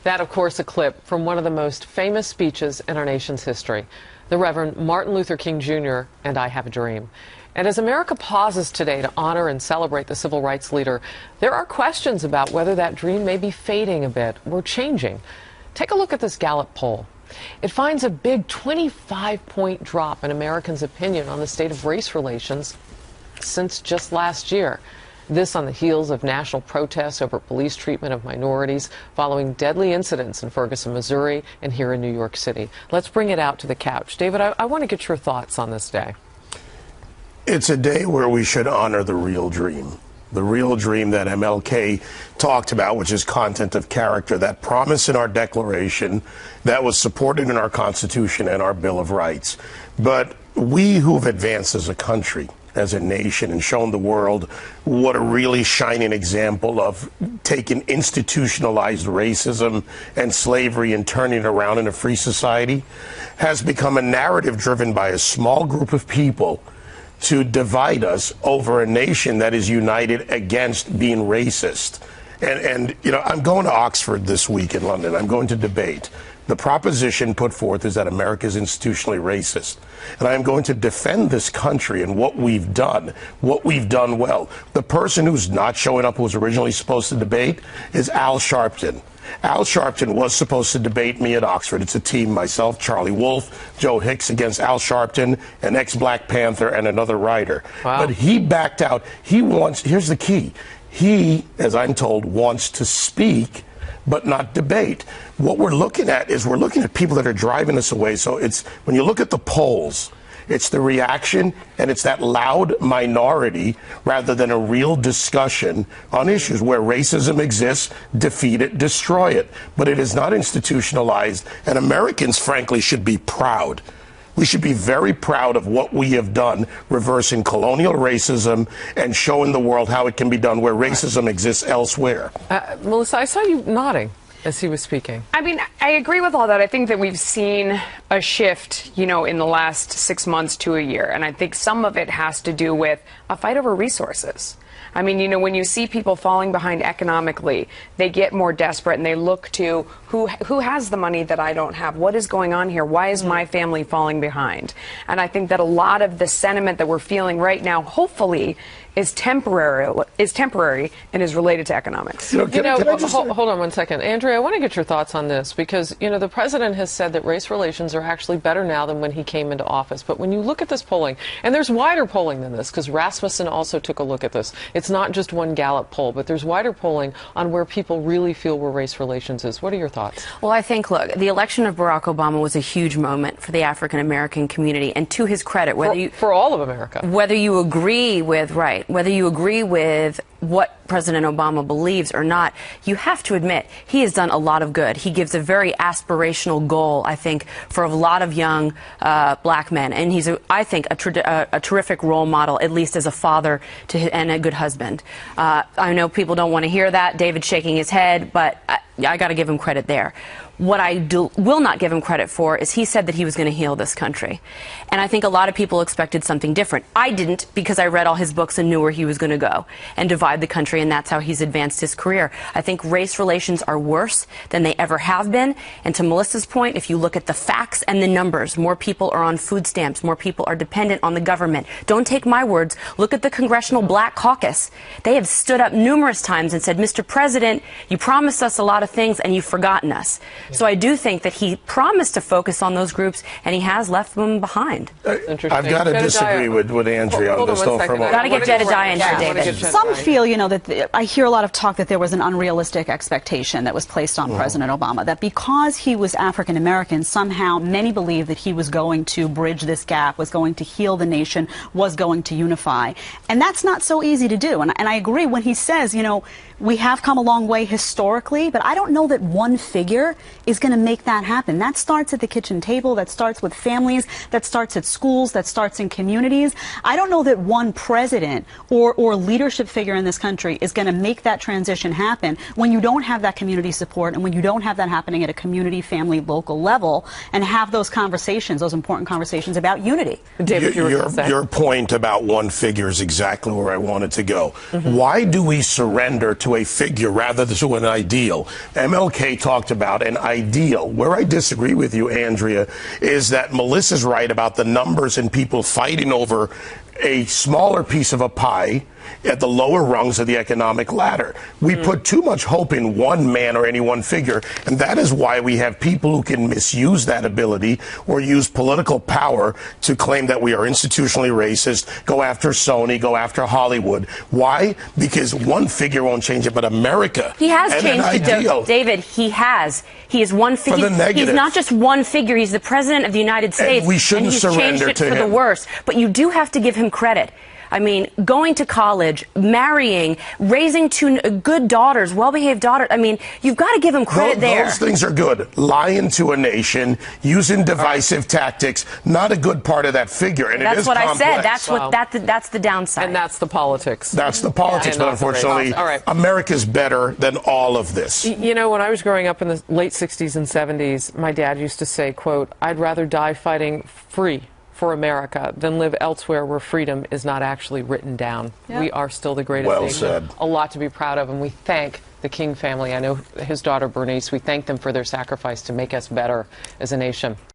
That, of course, a clip from one of the most famous speeches in our nation's history, the Reverend Martin Luther King Jr. and I Have a Dream. And as America pauses today to honor and celebrate the civil rights leader, there are questions about whether that dream may be fading a bit or changing. Take a look at this Gallup poll. It finds a big 25-point drop in Americans' opinion on the state of race relations since just last year. This on the heels of national protests over police treatment of minorities following deadly incidents in Ferguson, Missouri, and here in New York City. Let's bring it out to the couch. David, I want to get your thoughts on this day. It's a day where we should honor the real dream that MLK talked about, which is content of character, that promise in our Declaration that was supported in our Constitution and our Bill of Rights. But we who've advanced as a country, as a nation, and shown the world what a really shining example of taking institutionalized racism and slavery and turning it around in a free society, has become a narrative driven by a small group of people to divide us over a nation that is united against being racist. And you know, I'm going to Oxford this week in London. I'm going to debate. The proposition put forth is that America is institutionally racist. And I am going to defend this country and what we've done well. The person who's not showing up, who was originally supposed to debate, is Al Sharpton. Al Sharpton was supposed to debate me at Oxford. It's a team, myself, Charlie Wolf, Joe Hicks against Al Sharpton, an ex-Black Panther, and another writer. Wow. But he backed out. Here's the key. He, as I'm told, wants to speak but not debate. What we're looking at is people that are driving us away. So it's, when you look at the polls, it's the reaction, and it's that loud minority rather than a real discussion on issues where racism exists, defeat it, destroy it. But it is not institutionalized, and Americans, frankly, should be proud. We should be very proud of what we have done, reversing colonial racism and showing the world how it can be done where racism exists elsewhere. Melissa, I saw you nodding as he was speaking. I mean, I agree with all that. I think that we've seen a shift, you know, in the last 6 months to a year. And I think some of it has to do with a fight over resources. I mean, you know, when you see people falling behind economically, they get more desperate and they look to who has the money that I don't have? What is going on here? Why is my family falling behind? And I think that a lot of the sentiment that we're feeling right now, hopefully, is temporary and is related to economics. Hold on one second. Andrea, I want to get your thoughts on this because, you know, the president has said that race relations are actually better now than when he came into office. But when you look at this polling, and there's wider polling than this because Rasmussen also took a look at this. It's not just one Gallup poll, but there's wider polling on where people really feel where race relations is. What are your thoughts? Well, I think, look, the election of Barack Obama was a huge moment for the African American community. And to his credit, for all of America, whether you agree with what President Obama believes or not, you have to admit he has done a lot of good. He gives a very aspirational goal, I think, for a lot of young black men. And he's, I think, a terrific role model, at least as a father and a good husband. I know people don't want to hear that. David's shaking his head, but I got to give him credit there. What I will not give him credit for is he said that he was going to heal this country. And I think a lot of people expected something different. I didn't, because I read all his books and knew where he was going to go and divide the country, and that's how he's advanced his career. I think race relations are worse than they ever have been. And to Melissa's point, if you look at the facts and the numbers, more people are on food stamps, more people are dependent on the government. Don't take my words. Look at the Congressional Black Caucus. They have stood up numerous times and said, Mr. President, you promised us a lot of things and you've forgotten us. So I do think that he promised to focus on those groups, and he has left them behind. I've got to disagree with Andrea on this, though, for a moment. Got to get Jedediah in here, David. Some feel, you know, that I hear a lot of talk that there was an unrealistic expectation that was placed on President Obama, that because he was African American, somehow many believe that he was going to bridge this gap, was going to heal the nation, was going to unify. And that's not so easy to do. And I agree when he says, you know, we have come a long way historically, but I don't know that one figure is going to make that happen. That starts at the kitchen table, that starts with families, that starts at schools, that starts in communities. I don't know that one president or leadership figure in this country is going to make that transition happen when you don't have that community support and when you don't have that happening at a community, family, local level and have those conversations, those important conversations about unity. David, your point about one figure is exactly where I wanted to go. Why do we surrender to to a figure rather than to an ideal. MLK talked about an ideal. Where I disagree with you, Andrea, is that Melissa's right about the numbers and people fighting over a smaller piece of a pie at the lower rungs of the economic ladder. We put too much hope in one man or any one figure, and that is why we have people who can misuse that ability or use political power to claim that we are institutionally racist, go after Sony, go after Hollywood. Why? Because one figure won't change it, but America. He has and changed it, though, David. He has. He is one figure. He's not just one figure. He's the president of the United States. And we shouldn't surrender changed it to for him. the worse. But you do have to give him credit. I mean, going to college, marrying, raising two good daughters, well-behaved daughters. I mean, you've got to give him credit there. Those things are good. Lying to a nation, using divisive tactics, not a good part of that figure. And that's it is what complex. I said. That's the downside. And that's the politics. That's the politics. Yeah, but unfortunately, all right. America's better than all of this. You know, when I was growing up in the late 60s and 70s, my dad used to say, quote, "I'd rather die fighting free for America than live elsewhere where freedom is not actually written down." Yep. We are still the greatest Well nation. said. A lot to be proud of, and we thank the King family. I know his daughter Bernice. We thank them for their sacrifice to make us better as a nation.